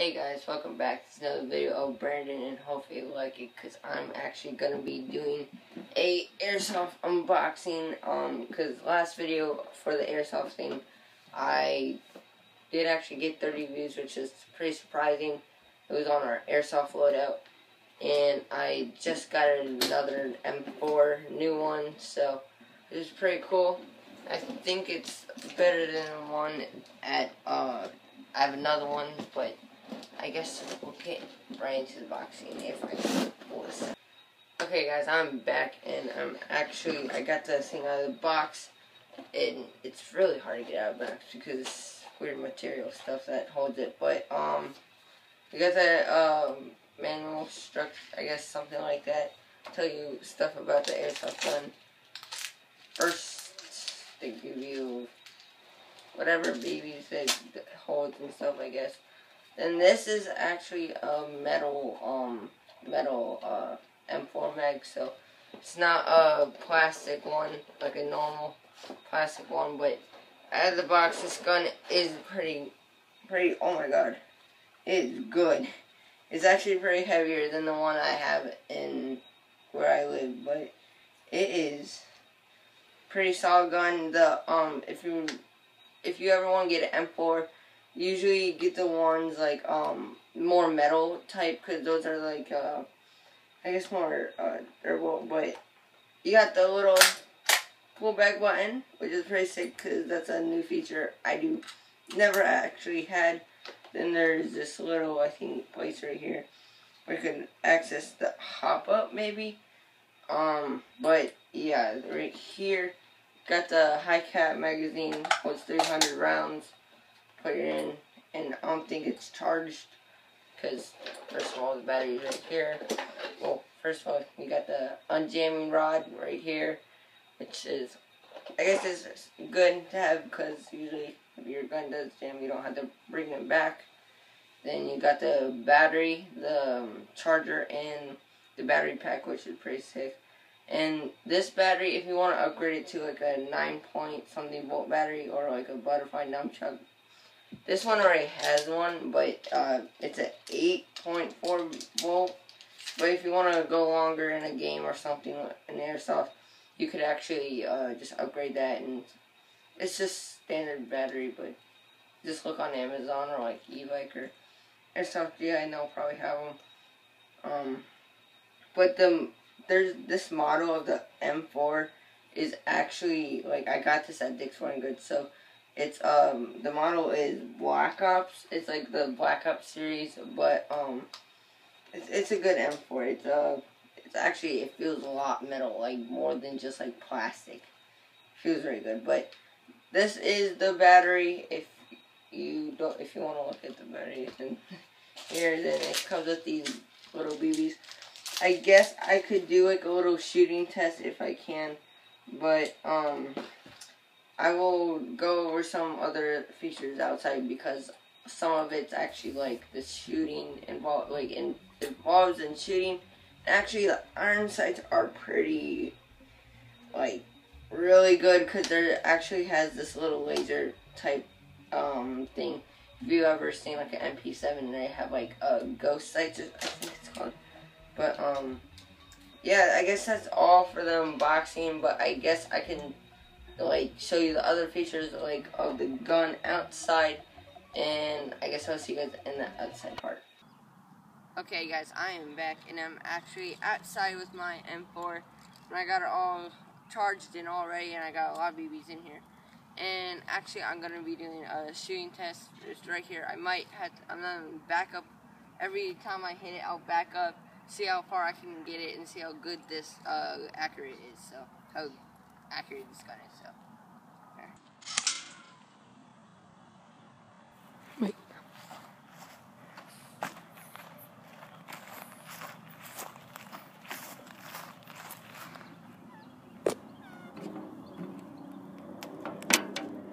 Hey guys, welcome back to another video of Brandon, and hopefully you like it because I'm actually going to be doing a airsoft unboxing, because last video for the airsoft thing, I did actually get 30 views, which is pretty surprising. It was on our airsoft loadout, and I just got another M4 new one, so it was pretty cool. I think it's better than the one at, I have another one, but I guess we'll get right into the boxing if I can pull this. Okay guys, I'm back, and I got this thing out of the box, and it's really hard to get out of the box because it's weird material stuff that holds it, but we got the manual structure, I guess, something like that. Tell you stuff about the airsoft gun. First, they give you whatever BBs that holds and stuff, I guess. And this is actually a metal M4 mag, so it's not a plastic one like a normal plastic one. But out of the box, this gun is pretty. Oh my god, it's good. It's actually pretty heavier than the one I have in where I live, but it is pretty solid gun. The if you ever want to get an M4. Usually get the ones like more metal type, because those are like I guess more durable. But you got the little pull back button, which is pretty sick because that's a new feature I never actually had. Then there's this little, I think, place right here where you can access the hop up maybe. But yeah, right here got the high cap magazine, holds 300 rounds. Put it in, and I don't think it's charged because, first of all, the battery's right here. Well, first of all, we got the unjamming rod right here, which is, I guess, it's good to have because usually if your gun does jam, you don't have to bring it back. Then you got the battery, the charger, and the battery pack, which is pretty sick. And this battery, if you want to upgrade it to like a 9-point-something volt battery or like a butterfly nunchuck. This one already has one, but it's an 8.4 volt. But if you want to go longer in a game or something in airsoft, you could actually just upgrade that. And it's just standard battery, but just look on Amazon or like e-bike or Airsoft. Yeah, I know, probably have them. But there's this model of the M4 is actually, like, I got this at Dick's Sporting Goods, so it's the model is Black Ops. It's like the Black Ops series, but it's a good M4. It's actually, it feels a lot metal, like more than just like plastic. It feels very good. But this is the battery. If you want to look at the battery, then here, then it comes with these little BBs. I guess I could do like a little shooting test if I can, but I will go over some other features outside because some of it's actually like the shooting involved, involves in shooting. Actually, the iron sights are pretty, like, really good because there actually has this little laser type thing. If you ever seen like an MP7, they have like ghost sights, I think it's called. But yeah, I guess that's all for the unboxing. But I guess I can like show you the other features like of the gun outside, and I guess I'll see you guys in the outside part. Okay guys, I am back, and I'm actually outside with my M4, and I got it all charged in already, and I got a lot of BBs in here. And actually I'm gonna be doing a shooting test just right here. I'm gonna back up every time I hit it. I'll back up, see how far I can get it, and see how good this accurate is. So how accurate this gun is. So there. Wait.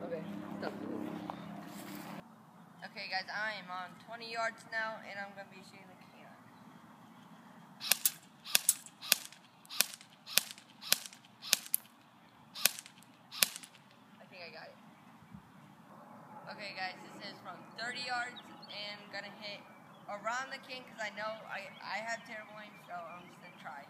Okay, stop. Okay guys, I am on 20 yards now, and I'm gonna be shooting the can. I got it. Okay guys, this is from 30 yards and gonna hit around the can because I know I have terrible aim, so I'm just gonna try.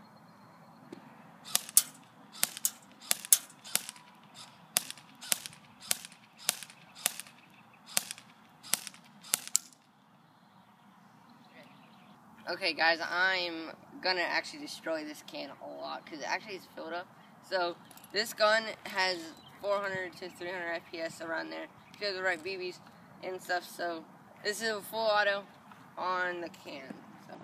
Okay, guys, I'm gonna actually destroy this can a lot because actually it's filled up. So this gun has 400 to 300 FPS around there. If you have the right BBs and stuff. So this is a full auto on the can. So.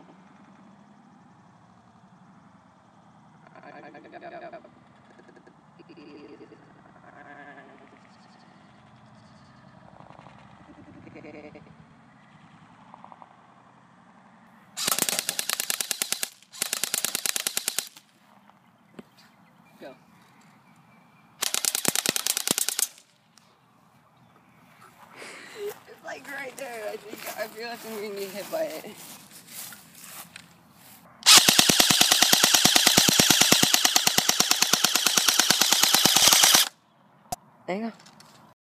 Go. It's like right there. I feel like I'm gonna get hit by it. There you go.